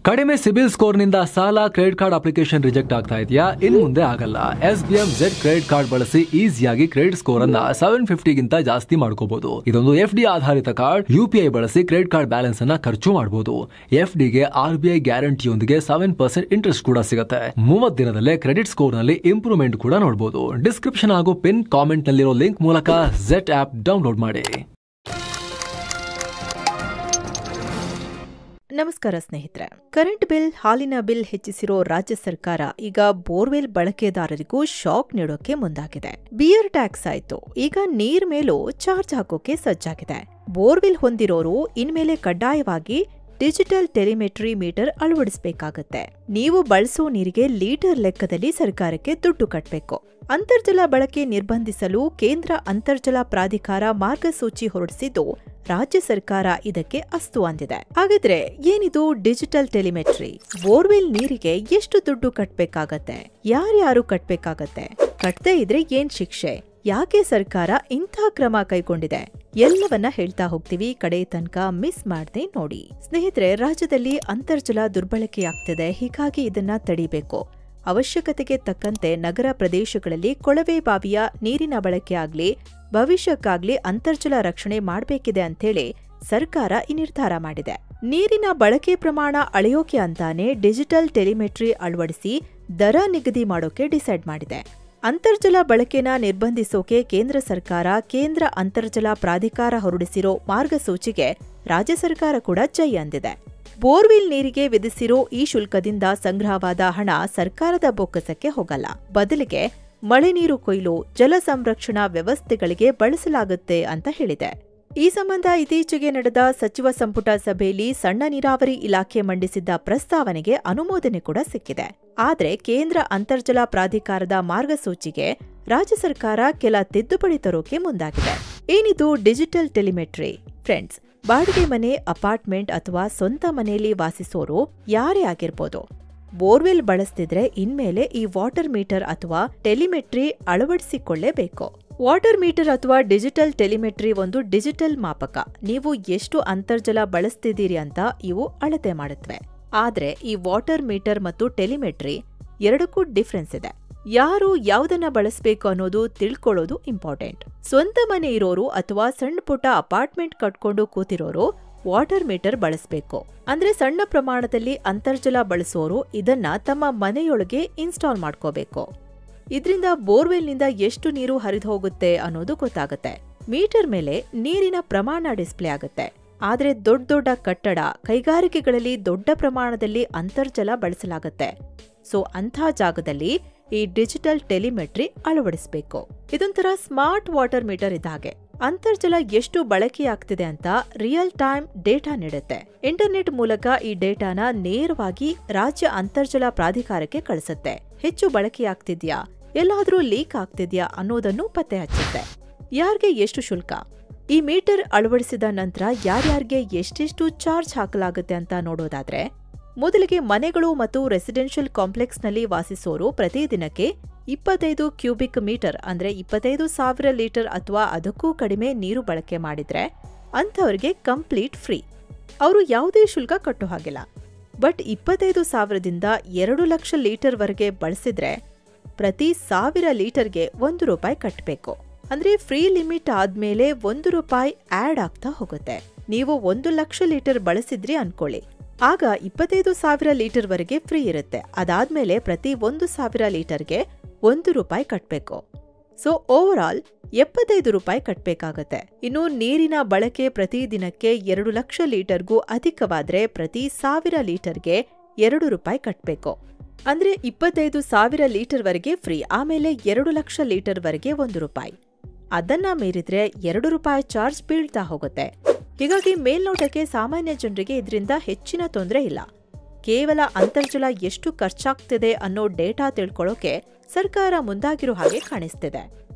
ಕಡಿಮೆ ಸಿಬಿಲ್ ಸ್ಕೋರ್ ನಿಂದ ಸಾಲ ಕ್ರೆಡಿಟ್ ಕಾರ್ಡ್ ಅಪ್ಲಿಕೇಶನ್ ರಿಜೆಕ್ಟ್ ಆಗ್ತಾ ಇದೆಯಾ? ಇನ್ನು ಮುಂದೆ ಆಗಲ್ಲ. SBM Z ಕ್ರೆಡಿಟ್ ಕಾರ್ಡ್ ಬಳಸಿ ಈಸಿಯಾಗಿ ಕ್ರೆಡಿಟ್ ಸ್ಕೋರ್ ಅನ್ನ 750 ಗಿಂತ ಜಾಸ್ತಿ ಮಾಡ್ಕೋಬಹುದು. ಇದೊಂದು FD ಆಧಾರಿತ ಕಾರ್ಡ್. UPI ಬಳಸಿ ಕ್ರೆಡಿಟ್ ಕಾರ್ಡ್ ಬ್ಯಾಲೆನ್ಸ್ ಅನ್ನ ಖರ್ಚು ಮಾಡಬಹುದು. FD ಗೆ RBI ಗ್ಯಾರಂಟಿಯೊಂದಿಗೆ 7% ಇಂಟ್ರೆಸ್ಟ್ ಕೂಡ ಸಿಗುತ್ತೆ. 30 ದಿನದಲ್ಲೇ ಕ್ರೆಡಿಟ್ ಸ್ಕೋರ್ ನಲ್ಲಿ ಇಂಪ್ರೂವ್ಮೆಂಟ್ ಕೂಡ ನೋಡಬಹುದು. ಡಿಸ್ಕ್ರಿಪ್ಷನ್ ಹಾಗೂ ಪಿನ್ ಕಾಮೆಂಟ್ ನಲ್ಲಿರೋ ಲಿಂಕ್ ಮೂಲಕ Z ಆಪ್ ಡೌನ್ಲೋಡ್ ಮಾಡಿ. ನಮಸ್ಕಾರ ಸ್ನೇಹಿತರೆ. ಕರೆಂಟ್ ಬಿಲ್, ಹಾಲಿನ ಬಿಲ್ ಹೆಚ್ಚಿಸಿರೋ ರಾಜ್ಯ ಸರ್ಕಾರ ಈಗ ಬೋರ್ವೆಲ್ ಬಳಕೆದಾರರಿಗೂ ಶಾಕ್ ನೀಡೋಕೆ ಮುಂದಾಗಿದೆ. ಬಿಯರ್ ಟ್ಯಾಕ್ಸ್ ಆಯ್ತು, ಈಗ ನೀರ್ ಮೇಲೂ ಚಾರ್ಜ್ ಹಾಕೋಕೆ ಸಜ್ಜಾಗಿದೆ. ಬೋರ್ವೆಲ್ ಹೊಂದಿರೋರು ಇನ್ಮೇಲೆ ಕಡ್ಡಾಯವಾಗಿ ಡಿಜಿಟಲ್ ಟೆಲಿಮೆಟ್ರಿ ಮೀಟರ್ ಅಳವಡಿಸಬೇಕಾಗತ್ತೆ. ನೀವು ಬಳಸೋ ನೀರಿಗೆ ಲೀಟರ್ ಲೆಕ್ಕದಲ್ಲಿ ಸರ್ಕಾರಕ್ಕೆ ದುಡ್ಡು ಕಟ್ಟಬೇಕು. ಅಂತರ್ಜಲ ಬಳಕೆ ನಿರ್ಬಂಧಿಸಲು ಕೇಂದ್ರ ಅಂತರ್ಜಲ ಪ್ರಾಧಿಕಾರ ಮಾರ್ಗಸೂಚಿ ಹೊರಡಿಸಿದ್ದು ರಾಜ್ಯ ಸರ್ಕಾರ ಇದಕ್ಕೆ ಅಸ್ತು ಅಂದಿದೆ. ಹಾಗಿದ್ರೆ ಏನಿದು ಡಿಜಿಟಲ್ ಟೆಲಿಮೆಟ್ರಿ? ಬೋರ್ವೆಲ್ ನೀರಿಗೆ ಎಷ್ಟು ದುಡ್ಡು ಕಟ್ಟಬೇಕಾಗತ್ತೆ? ಯಾರ್ಯಾರು ಕಟ್ಟಬೇಕಾಗತ್ತೆ? ಕಟ್ಟದೇ ಇದ್ರೆ ಏನ್ ಶಿಕ್ಷೆ? ಯಾಕೆ ಸರ್ಕಾರ ಇಂಥ ಕ್ರಮ ಕೈಗೊಂಡಿದೆ? ಎಲ್ಲವನ್ನ ಹೇಳ್ತಾ ಹೋಗ್ತೀವಿ. ಕಡೆ ತನಕ ಮಿಸ್ ಮಾಡದೆ ನೋಡಿ. ಸ್ನೇಹಿತರೆ, ರಾಜ್ಯದಲ್ಲಿ ಅಂತರ್ಜಲ ದುರ್ಬಳಕೆಯಾಗ್ತಿದೆ. ಹೀಗಾಗಿ ಇದನ್ನ ತಡಿಬೇಕು. ಅವಶ್ಯಕತೆಗೆ ತಕ್ಕಂತೆ ನಗರ ಪ್ರದೇಶಗಳಲ್ಲಿ ಕೊಳವೆ ಬಾವಿಯ ನೀರಿನ ಬಳಕೆ ಆಗ್ಲಿ, ಭವಿಷ್ಯಕ್ಕಾಗ್ಲಿ ಅಂತರ್ಜಲ ರಕ್ಷಣೆ ಮಾಡಬೇಕಿದೆ ಅಂತೇಳಿ ಸರ್ಕಾರ ಈ ನಿರ್ಧಾರ ಮಾಡಿದೆ. ನೀರಿನ ಬಳಕೆ ಪ್ರಮಾಣ ಅಳೆಯೋಕೆ ಅಂತಾನೆ ಡಿಜಿಟಲ್ ಟೆಲಿಮೆಟ್ರಿ ಅಳವಡಿಸಿ ದರ ನಿಗದಿ ಮಾಡೋಕೆ ಡಿಸೈಡ್ ಮಾಡಿದೆ. ಅಂತರ್ಜಲ ಬಳಕೆನ ನಿರ್ಬಂಧಿಸೋಕೆ ಕೇಂದ್ರ ಸರ್ಕಾರ ಕೇಂದ್ರ ಅಂತರ್ಜಲ ಪ್ರಾಧಿಕಾರ ಹೊರಡಿಸಿರೋ ಮಾರ್ಗಸೂಚಿಗೆ ರಾಜ್ಯ ಸರ್ಕಾರ ಕೂಡ ಜೈ ಅಂದಿದೆ. ಬೋರ್ವೆಲ್ ನೀರಿಗೆ ವಿಧಿಸಿರೋ ಈ ಶುಲ್ಕದಿಂದ ಸಂಗ್ರಹವಾದ ಹಣ ಸರ್ಕಾರದ ಬೊಕ್ಕಸಕ್ಕೆ ಹೋಗಲ್ಲ. ಬದಲಿಗೆ ಮಳೆ ನೀರು ಕೊಯ್ಲು, ಜಲ ಸಂರಕ್ಷಣಾ ವ್ಯವಸ್ಥೆಗಳಿಗೆ ಬಳಸಲಾಗುತ್ತೆ ಅಂತ ಹೇಳಿದೆ. ಈ ಸಂಬಂಧ ಇತ್ತೀಚೆಗೆ ನಡೆದ ಸಚಿವ ಸಂಪುಟ ಸಭೆಯಲ್ಲಿ ಸಣ್ಣ ನೀರಾವರಿ ಇಲಾಖೆ ಮಂಡಿಸಿದ್ದ ಪ್ರಸ್ತಾವನೆಗೆ ಅನುಮೋದನೆ ಕೂಡ ಸಿಕ್ಕಿದೆ. ಆದ್ರೆ ಕೇಂದ್ರ ಅಂತರ್ಜಲ ಪ್ರಾಧಿಕಾರದ ಮಾರ್ಗಸೂಚಿಗೆ ರಾಜ್ಯ ಸರ್ಕಾರ ಕೆಲ ತಿದ್ದುಪಡಿ ತರೋಕೆ ಮುಂದಾಗಿದೆ. ಏನಿದು ಡಿಜಿಟಲ್ ಟೆಲಿಮೆಟ್ರಿ? ಫ್ರೆಂಡ್ಸ್, ಬಾಡಿಗೆ ಮನೆ, ಅಪಾರ್ಟ್ಮೆಂಟ್ ಅಥವಾ ಸ್ವಂತ ಮನೆಯಲ್ಲಿ ವಾಸಿಸೋರು ಯಾರೇ ಆಗಿರ್ಬೋದು, ಬೋರ್ವೆಲ್ ಬಳಸ್ತಿದ್ರೆ ಇನ್ಮೇಲೆ ಈ ವಾಟರ್ ಮೀಟರ್ ಅಥವಾ ಟೆಲಿಮೆಟ್ರಿ ಅಳವಡಿಸಿಕೊಳ್ಳೇಬೇಕು. ವಾಟರ್ ಮೀಟರ್ ಅಥವಾ ಡಿಜಿಟಲ್ ಟೆಲಿಮೆಟ್ರಿ ಒಂದು ಡಿಜಿಟಲ್ ಮಾಪಕ. ನೀವು ಎಷ್ಟು ಅಂತರ್ಜಲ ಬಳಸ್ತಿದ್ದೀರಿ ಅಂತ ಇವು ಅಳತೆ ಮಾಡುತ್ತವೆ. ಆದ್ರೆ ಈ ವಾಟರ್ ಮೀಟರ್ ಮತ್ತು ಟೆಲಿಮೆಟ್ರಿ ಎರಡಕ್ಕೂ ಡಿಫ್ರೆನ್ಸ್ ಇದೆ. ಯಾರು ಯಾವುದನ್ನ ಬಳಸಬೇಕು ಅನ್ನೋದು ತಿಳ್ಕೊಳ್ಳೋದು ಇಂಪಾರ್ಟೆಂಟ್. ಸ್ವಂತ ಮನೆ ಇರೋರು ಅಥವಾ ಸಣ್ಣ ಪುಟ್ಟ ಅಪಾರ್ಟ್ಮೆಂಟ್ ಕಟ್ಕೊಂಡು ಕೂತಿರೋರು ವಾಟರ್ ಮೀಟರ್ ಬಳಸಬೇಕು. ಅಂದ್ರೆ ಸಣ್ಣ ಪ್ರಮಾಣದಲ್ಲಿ ಅಂತರ್ಜಲ ಬಳಸೋರು ಇದನ್ನ ತಮ್ಮ ಮನೆಯೊಳಗೆ ಇನ್ಸ್ಟಾಲ್ ಮಾಡ್ಕೋಬೇಕು. ಇದರಿಂದ ಬೋರ್ವೆಲ್ನಿಂದ ಎಷ್ಟು ನೀರು ಹರಿದು ಹೋಗುತ್ತೆ ಅನ್ನೋದು ಗೊತ್ತಾಗುತ್ತೆ. ಮೀಟರ್ ಮೇಲೆ ನೀರಿನ ಪ್ರಮಾಣ ಡಿಸ್ಪ್ಲೇ ಆಗುತ್ತೆ. ಆದ್ರೆ ದೊಡ್ಡ ದೊಡ್ಡ ಕಟ್ಟಡ, ಕೈಗಾರಿಕೆಗಳಲ್ಲಿ ದೊಡ್ಡ ಪ್ರಮಾಣದಲ್ಲಿ ಅಂತರ್ಜಲ ಬಳಸಲಾಗುತ್ತೆ. ಸೊ ಅಂಥ ಜಾಗದಲ್ಲಿ ಈ ಡಿಜಿಟಲ್ ಟೆಲಿಮೆಟ್ರಿ ಅಳವಡಿಸಬೇಕು. ಇದೊಂಥರ ಸ್ಮಾರ್ಟ್ ವಾಟರ್ ಮೀಟರ್ ಇದ್ದ ಹಾಗೆ. ಅಂತರ್ಜಲ ಎಷ್ಟು ಬಳಕೆಯಾಗ್ತಿದೆ ಅಂತ ರಿಯಲ್ ಟೈಮ್ ಡೇಟಾ ನೀಡುತ್ತೆ. ಇಂಟರ್ನೆಟ್ ಮೂಲಕ ಈ ಡೇಟಾನ ನೇರವಾಗಿ ರಾಜ್ಯ ಅಂತರ್ಜಲ ಪ್ರಾಧಿಕಾರಕ್ಕೆ ಕಳಿಸುತ್ತೆ. ಹೆಚ್ಚು ಬಳಕೆಯಾಗ್ತಿದ್ಯಾ, ಎಲ್ಲಾದ್ರೂ ಲೀಕ್ ಆಗ್ತಿದ್ಯಾ ಅನ್ನೋದನ್ನು ಪತ್ತೆ ಹಚ್ಚುತ್ತೆ. ಯಾರಿಗೆ ಎಷ್ಟು ಶುಲ್ಕ? ಈ ಮೀಟರ್ ಅಳವಡಿಸಿದ ನಂತರ ಯಾರ್ಯಾರಿಗೆ ಎಷ್ಟೆಷ್ಟು ಚಾರ್ಜ್ ಹಾಕಲಾಗುತ್ತೆ ಅಂತ ನೋಡೋದಾದ್ರೆ, ಮೊದಲಿಗೆ ಮನೆಗಳು ಮತ್ತು ರೆಸಿಡೆನ್ಷಿಯಲ್ ಕಾಂಪ್ಲೆಕ್ಸ್ನಲ್ಲಿ ವಾಸಿಸೋರು ಪ್ರತಿದಿನಕ್ಕೆ 25 ಕ್ಯೂಬಿಕ್ ಮೀಟರ್ ಅಂದ್ರೆ 25,000 ಲೀಟರ್ ಅಥವಾ ಅದಕ್ಕೂ ಕಡಿಮೆ ನೀರು ಬಳಕೆ ಮಾಡಿದ್ರೆ ಅಂಥವ್ರಿಗೆ ಕಂಪ್ಲೀಟ್ ಫ್ರೀ. ಅವರು ಯಾವುದೇ ಶುಲ್ಕ ಕಟ್ಟೋ ಹಾಗಿಲ್ಲ. ಬಟ್ 25,000ದಿಂದ 2 ಲಕ್ಷ ಲೀಟರ್ ವರೆಗೆ ಬಳಸಿದ್ರೆ ಪ್ರತಿ 1000 ಲೀಟರ್ಗೆ ₹1 ಕಟ್ಟಬೇಕು. ಅಂದ್ರೆ ಫ್ರೀ ಲಿಮಿಟ್ ಆದ್ಮೇಲೆ ₹1 ಆಡ್ ಆಗ್ತಾ ಹೋಗುತ್ತೆ. ನೀವು 1 ಲಕ್ಷ ಲೀಟರ್ ಬಳಸಿದ್ರಿ ಅನ್ಕೊಳ್ಳಿ, ಆಗ 25,000 ಲೀಟರ್ ವರೆಗೆ ಫ್ರೀ ಇರುತ್ತೆ. ಅದಾದ್ಮೇಲೆ ಪ್ರತಿ 1,000 ಲೀಟರ್ಗೆ ₹1 ಕಟ್ಟಬೇಕು. So over all ₹75 ಕಟ್ಟಬೇಕಾಗತ್ತೆ. ಇನ್ನು ನೀರಿನ ಬಳಕೆ ಪ್ರತಿದಿನಕ್ಕೆ 2 ಲಕ್ಷ ಲೀಟರ್ಗೂ ಅಧಿಕವಾದ್ರೆ ಪ್ರತಿ 1000 ಲೀಟರ್ಗೆ ₹2 ಕಟ್ಟಬೇಕು. ಅಂದ್ರೆ 25,000 ಲೀಟರ್ ವರೆಗೆ ಫ್ರೀ, ಆಮೇಲೆ 2 ಲಕ್ಷ ಲೀಟರ್ ವರೆಗೆ ₹1. ಅದನ್ನ ಮೀರಿದ್ರೆ ₹2 ಚಾರ್ಜ್ ಬೀಳ್ತಾ ಹೋಗುತ್ತೆ. ಹೀಗಾಗಿ ಮೇಲ್ನೋಟಕ್ಕೆ ಸಾಮಾನ್ಯ ಜನರಿಗೆ ಇದರಿಂದ ಹೆಚ್ಚಿನ ತೊಂದರೆ ಇಲ್ಲ. ಕೇವಲ ಅಂತರ್ಜಲ ಎಷ್ಟು ಖರ್ಚಾಗ್ತಿದೆ ಅನ್ನೋ ಡೇಟಾ ತಿಳ್ಕೊಳ್ಳೋಕೆ ಸರ್ಕಾರ ಮುಂದಾಗಿರೋ ಹಾಗೆ ಕಾಣಿಸ್ತಿದೆ.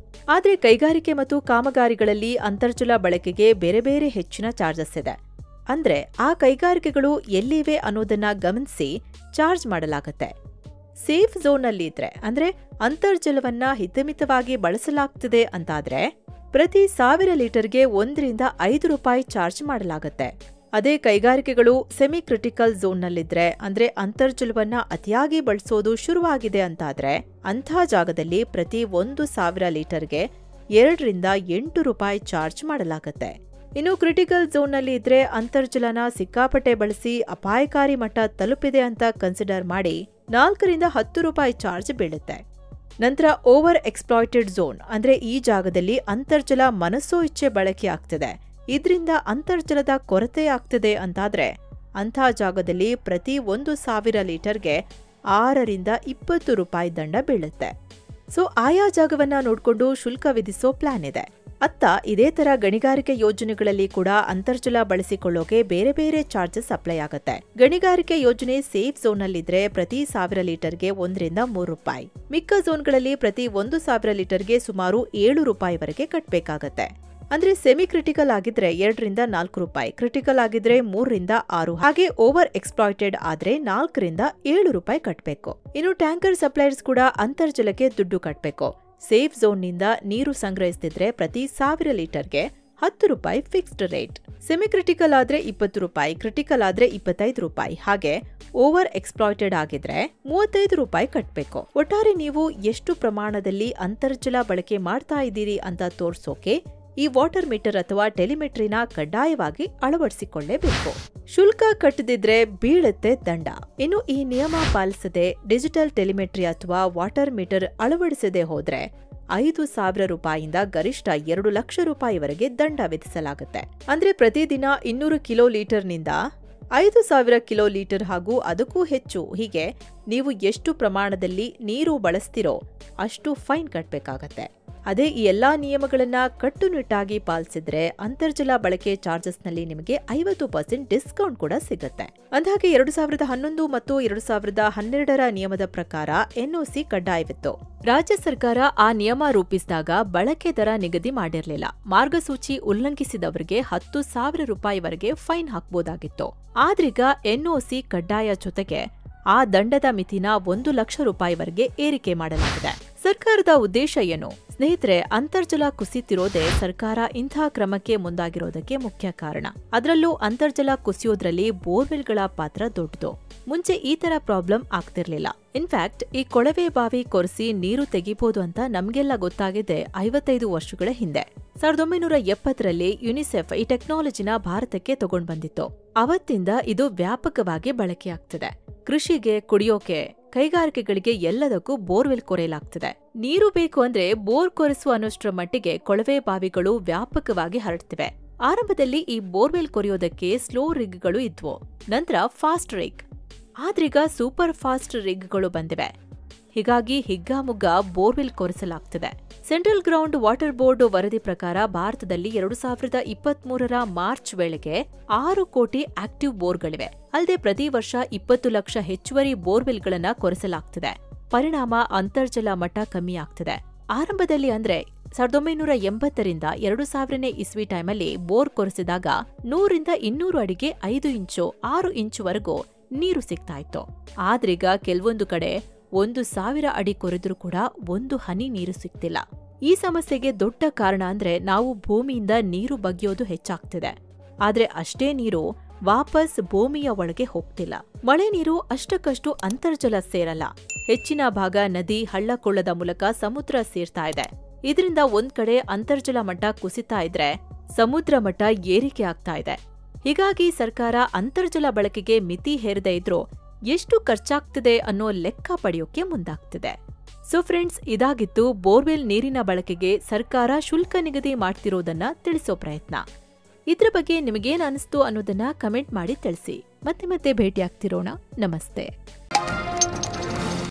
ಆದ್ರೆ ಕೈಗಾರಿಕೆ ಮತ್ತು ಕಾಮಗಾರಿಗಳಲ್ಲಿ ಅಂತರ್ಜಲ ಬಳಕೆಗೆ ಬೇರೆ ಬೇರೆ ಹೆಚ್ಚಿನ ಚಾರ್ಜಸ್ ಇದೆ. ಅಂದ್ರೆ ಆ ಕೈಗಾರಿಕೆಗಳು ಎಲ್ಲಿವೆ ಅನ್ನೋದನ್ನ ಗಮನಿಸಿ ಚಾರ್ಜ್ ಮಾಡಲಾಗುತ್ತೆ. ಸೇಫ್ ಝೋನ್ನಲ್ಲಿ ಇದ್ರೆ, ಅಂದ್ರೆ ಅಂತರ್ಜಲವನ್ನ ಹಿತಮಿತವಾಗಿ ಬಳಸಲಾಗ್ತಿದೆ ಅಂತಾದ್ರೆ ಪ್ರತಿ 1000 ಲೀಟರ್ಗೆ ₹1 ರಿಂದ ₹5 ಚಾರ್ಜ್ ಮಾಡಲಾಗುತ್ತೆ. ಅದೇ ಕೈಗಾರಿಕೆಗಳು ಸೆಮಿ ಕ್ರಿಟಿಕಲ್ ಝೋನ್ನಲ್ಲಿದ್ರೆ ಅಂದ್ರೆ ಅಂತರ್ಜಲವನ್ನ ಅತಿಯಾಗಿ ಬಳಸೋದು ಶುರುವಾಗಿದೆ ಅಂತಾದ್ರೆ ಅಂಥ ಜಾಗದಲ್ಲಿ ಪ್ರತಿ 1,000 ಲೀಟರ್ಗೆ 2 ರಿಂದ 8 ರೂಪಾಯಿ ಚಾರ್ಜ್ ಮಾಡಲಾಗುತ್ತೆ. ಇನ್ನು ಕ್ರಿಟಿಕಲ್ ಝೋನ್ನಲ್ಲಿ ಇದ್ರೆ ಅಂತರ್ಜಲನ ಸಿಕ್ಕಾಪಟ್ಟೆ ಬಳಸಿ ಅಪಾಯಕಾರಿ ಮಟ್ಟ ತಲುಪಿದೆ ಅಂತ ಕನ್ಸಿಡರ್ ಮಾಡಿ 4 ರಿಂದ 10 ರೂಪಾಯಿ ಚಾರ್ಜ್ ಬೀಳುತ್ತೆ. ನಂತರ ಓವರ್ ಎಕ್ಸ್ಪ್ಲಾಯ್ಟೆಡ್ ಝೋನ್ ಅಂದ್ರೆ ಈ ಜಾಗದಲ್ಲಿ ಅಂತರ್ಜಲ ಮನಸೋ ಇಚ್ಛೆ ಬಳಕೆ ಆಗ್ತಿದೆ, ಇದರಿಂದ ಅಂತರ್ಜಲದ ಕೊರತೆ ಆಗ್ತಿದೆ ಅಂತಾದ್ರೆ ಅಂಥ ಜಾಗದಲ್ಲಿ ಪ್ರತಿ 1,000 ಲೀಟರ್ಗೆ 6 ರಿಂದ 20 ರೂಪಾಯಿ ದಂಡ ಬೀಳುತ್ತೆ. ಸೊ ಆಯಾ ಜಾಗವನ್ನ ನೋಡ್ಕೊಂಡು ಶುಲ್ಕ ವಿಧಿಸೋ ಪ್ಲಾನ್ ಇದೆ. ಅತ್ತ ಇದೇ ತರ ಗಣಿಗಾರಿಕೆ ಯೋಜನೆಗಳಲ್ಲಿ ಕೂಡ ಅಂತರ್ಜಲ ಬಳಸಿಕೊಳ್ಳೋಕೆ ಬೇರೆ ಬೇರೆ ಚಾರ್ಜಸ್ ಅಪ್ಲೈ ಆಗುತ್ತೆ. ಗಣಿಗಾರಿಕೆ ಯೋಜನೆ ಸೇಫ್ ಝೋನ್ನಲ್ಲಿದ್ರೆ ಪ್ರತಿ 1000 ಲೀಟರ್ಗೆ 1 ರಿಂದ 3 ರೂಪಾಯಿ, ಮಿಕ್ಕ ಝೋನ್ಗಳಲ್ಲಿ ಪ್ರತಿ 1,000 ಲೀಟರ್ಗೆ ಸುಮಾರು 7 ರೂಪಾಯಿವರೆಗೆ ಕಟ್ಟಬೇಕಾಗತ್ತೆ. ಅಂದ್ರೆ ಸೆಮಿ ಕ್ರಿಟಿಕಲ್ ಆಗಿದ್ರೆ 2 ರಿಂದ 4 ರೂಪಾಯಿ, ಕ್ರಿಟಿಕಲ್ ಆಗಿದ್ರೆ 3 ರಿಂದ 6, ಹಾಗೆ ಓವರ್ ಎಕ್ಸ್ಪ್ಲಾಯ್ಟೆಡ್ ಆದ್ರೆ 4 ರಿಂದ 7 ರೂಪಾಯಿ ಕಟ್ಟಬೇಕು. ಇನ್ನು ಟ್ಯಾಂಕರ್ ಸಪ್ಲೈಯರ್ಸ್ ಕೂಡ ಅಂತರ್ಜಲಕ್ಕೆ ದುಡ್ಡು ಕಟ್ಟಬೇಕು. ಸೇಫ್ ಝೋನ್ನಿಂದ ನೀರು ಸಂಗ್ರಹಿಸ್ತಿದ್ರೆ ಪ್ರತಿ 1000 ಲೀಟರ್ಗೆ 10 ರೂಪಾಯಿ ಫಿಕ್ಸ್ಡ್ ರೇಟ್. ಸೆಮಿ ಕ್ರಿಟಿಕಲ್ ಆದ್ರೆ 20 ರೂಪಾಯಿ, ಕ್ರಿಟಿಕಲ್ ಆದ್ರೆ 25 ರೂಪಾಯಿ, ಹಾಗೆ ಓವರ್ ಎಕ್ಸ್ಪ್ಲಾಯ್ಟೆಡ್ ಆಗಿದ್ರೆ 35 ರೂಪಾಯಿ ಕಟ್ಟಬೇಕು. ಒಟ್ಟಾರೆ ನೀವು ಎಷ್ಟು ಪ್ರಮಾಣದಲ್ಲಿ ಅಂತರ್ಜಲ ಬಳಕೆ ಮಾಡ್ತಾ ಇದ್ದೀರಿ ಅಂತ ತೋರ್ಸೋಕೆ ಈ ವಾಟರ್ ಮೀಟರ್ ಅಥವಾ ಟೆಲಿಮೆಟ್ರಿನ ಕಡ್ಡಾಯವಾಗಿ ಅಳವಡಿಸಿಕೊಳ್ಳೇಬೇಕು. ಶುಲ್ಕ ಕಟ್ಟದಿದ್ರೆ ಬೀಳುತ್ತೆ ದಂಡ. ಇನ್ನು ಈ ನಿಯಮ ಪಾಲಿಸದೆ ಡಿಜಿಟಲ್ ಟೆಲಿಮೆಟ್ರಿ ಅಥವಾ ವಾಟರ್ ಮೀಟರ್ ಅಳವಡಿಸದೆ ಹೋದ್ರೆ 5,000 ರೂಪಾಯಿಯಿಂದ ಗರಿಷ್ಠ 2 ಲಕ್ಷ ರೂಪಾಯಿವರೆಗೆ ದಂಡ ವಿಧಿಸಲಾಗುತ್ತೆ. ಅಂದ್ರೆ ಪ್ರತಿದಿನ 200 ಕಿಲೋ ಲೀಟರ್ನಿಂದ 5,000 ಕಿಲೋ ಲೀಟರ್ ಹಾಗೂ ಅದಕ್ಕೂ ಹೆಚ್ಚು, ಹೀಗೆ ನೀವು ಎಷ್ಟು ಪ್ರಮಾಣದಲ್ಲಿ ನೀರು ಬಳಸ್ತಿರೋ ಅಷ್ಟು ಫೈನ್ ಕಟ್ಟಬೇಕಾಗತ್ತೆ. ಅದೇ ಈ ಎಲ್ಲಾ ನಿಯಮಗಳನ್ನ ಕಟ್ಟುನಿಟ್ಟಾಗಿ ಪಾಲಿಸಿದ್ರೆ ಅಂತರ್ಜಲ ಬಳಕೆ ಚಾರ್ಜಸ್ನಲ್ಲಿ ನಿಮಗೆ 50% ಡಿಸ್ಕೌಂಟ್ ಕೂಡ ಸಿಗುತ್ತೆ. ಅಂದಹಾಗೆ 2011 ಮತ್ತು 2012ರ ನಿಯಮದ ಪ್ರಕಾರ ಎನ್ಒಸಿ ಕಡ್ಡಾಯವಿತ್ತು. ರಾಜ್ಯ ಸರ್ಕಾರ ಆ ನಿಯಮ ರೂಪಿಸಿದಾಗ ಬಳಕೆ ದರ ನಿಗದಿ ಮಾಡಿರಲಿಲ್ಲ. ಮಾರ್ಗಸೂಚಿ ಉಲ್ಲಂಘಿಸಿದವರಿಗೆ 10,000 ರೂಪಾಯಿವರೆಗೆ ಫೈನ್ ಹಾಕಬಹುದಾಗಿತ್ತು. ಆದ್ರೀಗ ಎನ್ಒಸಿ ಕಡ್ಡಾಯ ಜೊತೆಗೆ ಆ ದಂಡದ ಮಿತಿನ 1 ಲಕ್ಷ ರೂಪಾಯಿವರೆಗೆ ಏರಿಕೆ ಮಾಡಲಾಗಿದೆ. ಸರ್ಕಾರದ ಉದ್ದೇಶ ಏನು? ಸ್ನೇಹಿತರೆ, ಅಂತರ್ಜಲ ಕುಸಿತಿರೋದೇ ಸರ್ಕಾರ ಇಂಥ ಕ್ರಮಕ್ಕೆ ಮುಂದಾಗಿರೋದಕ್ಕೆ ಮುಖ್ಯ ಕಾರಣ. ಅದರಲ್ಲೂ ಅಂತರ್ಜಲ ಕುಸಿಯೋದ್ರಲ್ಲಿ ಬೋರ್ವೆಲ್ಗಳ ಪಾತ್ರ ದೊಡ್ಡದು. ಮುಂಚೆ ಈ ತರ ಪ್ರಾಬ್ಲಮ್ ಆಗ್ತಿರ್ಲಿಲ್ಲ. ಇನ್ಫ್ಯಾಕ್ಟ್ ಈ ಕೊಳವೆ ಬಾವಿ ಕೊರೆಸಿ ನೀರು ತೆಗಿಬಹುದು ಅಂತ ನಮ್ಗೆಲ್ಲ ಗೊತ್ತಾಗಿದೆ 55 ವರ್ಷಗಳ ಹಿಂದೆ. 1970ರಲ್ಲಿ ಯುನಿಸೆಫ್ ಈ ಟೆಕ್ನಾಲಜಿನ ಭಾರತಕ್ಕೆ ತಗೊಂಡ್ ಬಂದಿತ್ತು. ಅವತ್ತಿಂದ ಇದು ವ್ಯಾಪಕವಾಗಿ ಬಳಕೆಯಾಗ್ತಿದೆ. ಕೃಷಿಗೆ, ಕುಡಿಯೋಕೆ, ಕೈಗಾರಿಕೆಗಳಿಗೆ ಎಲ್ಲದಕ್ಕೂ ಬೋರ್ವೆಲ್ ಕೊರೆಯಲಾಗ್ತಿದೆ. ನೀರು ಬೇಕು ಅಂದ್ರೆ ಬೋರ್ ಕೊರೆಸುವ ಅನ್ನೋಷ್ಟರ ಮಟ್ಟಿಗೆ ಕೊಳವೆ ಬಾವಿಗಳು ವ್ಯಾಪಕವಾಗಿ ಹರಡ್ತಿವೆ. ಆರಂಭದಲ್ಲಿ ಈ ಬೋರ್ವೆಲ್ ಕೊರೆಯೋದಕ್ಕೆ ಸ್ಲೋ ರಿಗ್ಗಳು ಇದ್ವು, ನಂತರ ಫಾಸ್ಟ್ ರಿಗ್, ಆದ್ರೀಗ ಸೂಪರ್ ಫಾಸ್ಟ್ ರಿಗ್ಗಳು ಬಂದಿವೆ. ಹೀಗಾಗಿ ಹಿಗ್ಗಾಮುಗ್ಗಾ ಬೋರ್ವೆಲ್ ಕೊರೆಸಲಾಗ್ತಿದೆ. ಸೆಂಟ್ರಲ್ ಗ್ರೌಂಡ್ ವಾಟರ್ ಬೋರ್ಡ್ ವರದಿ ಪ್ರಕಾರ ಭಾರತದಲ್ಲಿ 2023ರ ಮಾರ್ಚ್ ವೇಳೆಗೆ 6 ಕೋಟಿ ಆಕ್ಟಿವ್ ಬೋರ್ಗಳಿವೆ. ಅಲ್ಲದೆ ಪ್ರತಿ ವರ್ಷ 20 ಲಕ್ಷ ಹೆಚ್ಚುವರಿ ಬೋರ್ವೆಲ್ಗಳನ್ನ ಕೊರೆಸಲಾಗ್ತಿದೆ. ಪರಿಣಾಮ ಅಂತರ್ಜಲ ಮಟ್ಟ ಕಮ್ಮಿ ಆಗ್ತಿದೆ. ಆರಂಭದಲ್ಲಿ ಅಂದ್ರೆ 1980ರಿಂದ 2000ನೇ ಇಸ್ವಿ ಟೈಮಲ್ಲಿ ಬೋರ್ ಕೊರೆಸಿದಾಗ 100 ರಿಂದ 200 ಅಡಿಗೆ 5 ಇಂಚು 6 ಇಂಚುವರೆಗೂ ನೀರು ಸಿಗ್ತಾ ಇತ್ತು. ಆದ್ರೀಗ ಕೆಲವೊಂದು ಕಡೆ 1,000 ಅಡಿ ಕೊರೆದ್ರೂ ಕೂಡ 1 ಹನಿ ನೀರು ಸಿಗ್ತಿಲ್ಲ. ಈ ಸಮಸ್ಯೆಗೆ ದೊಡ್ಡ ಕಾರಣ ಅಂದ್ರೆ ನಾವು ಭೂಮಿಯಿಂದ ನೀರು ಬಗ್ಯೋದು ಹೆಚ್ಚಾಗ್ತಿದೆ. ಆದ್ರೆ ಅಷ್ಟೇ ನೀರು ವಾಪಸ್ ಭೂಮಿಯ ಒಳಗೆ ಹೋಗ್ತಿಲ್ಲ. ಮಳೆ ನೀರು ಅಷ್ಟಕ್ಕಷ್ಟು ಅಂತರ್ಜಲ ಸೇರಲ್ಲ. ಹೆಚ್ಚಿನ ಭಾಗ ನದಿ, ಹಳ್ಳಕೊಳ್ಳದ ಮೂಲಕ ಸಮುದ್ರ ಸೇರ್ತಾ ಇದೆ. ಇದರಿಂದ ಒಂದ್ ಕಡೆ ಅಂತರ್ಜಲ ಮಟ್ಟ ಕುಸಿತಾ ಇದ್ರೆ ಸಮುದ್ರ ಮಟ್ಟ ಏರಿಕೆ ಆಗ್ತಾ ಇದೆ. ಹೀಗಾಗಿ ಸರ್ಕಾರ ಅಂತರ್ಜಲ ಬಳಕೆಗೆ ಮಿತಿ ಹೇರದೇ ಇದ್ರೂ ಎಷ್ಟು ಖರ್ಚಾಗ್ತಿದೆ ಅನ್ನೋ ಲೆಕ್ಕ ಪಡೆಯೋಕೆ ಮುಂದಾಗ್ತಿದೆ. ಸೊ ಫ್ರೆಂಡ್ಸ್, ಇದಾಗಿತ್ತು ಬೋರ್ವೆಲ್ ನೀರಿನ ಬಳಕೆಗೆ ಸರ್ಕಾರ ಶುಲ್ಕ ನಿಗದಿ ಮಾಡ್ತಿರೋದನ್ನ ತಿಳಿಸೋ ಪ್ರಯತ್ನ. ಇದ್ರ ಬಗ್ಗೆ ನಿಮಗೇನ್ ಅನಿಸ್ತು ಅನ್ನೋದನ್ನ ಕಮೆಂಟ್ ಮಾಡಿ ತಿಳಿಸಿ. ಮತ್ತೆ ಭೇಟಿಯಾಗ್ತಿರೋಣ. ನಮಸ್ತೆ.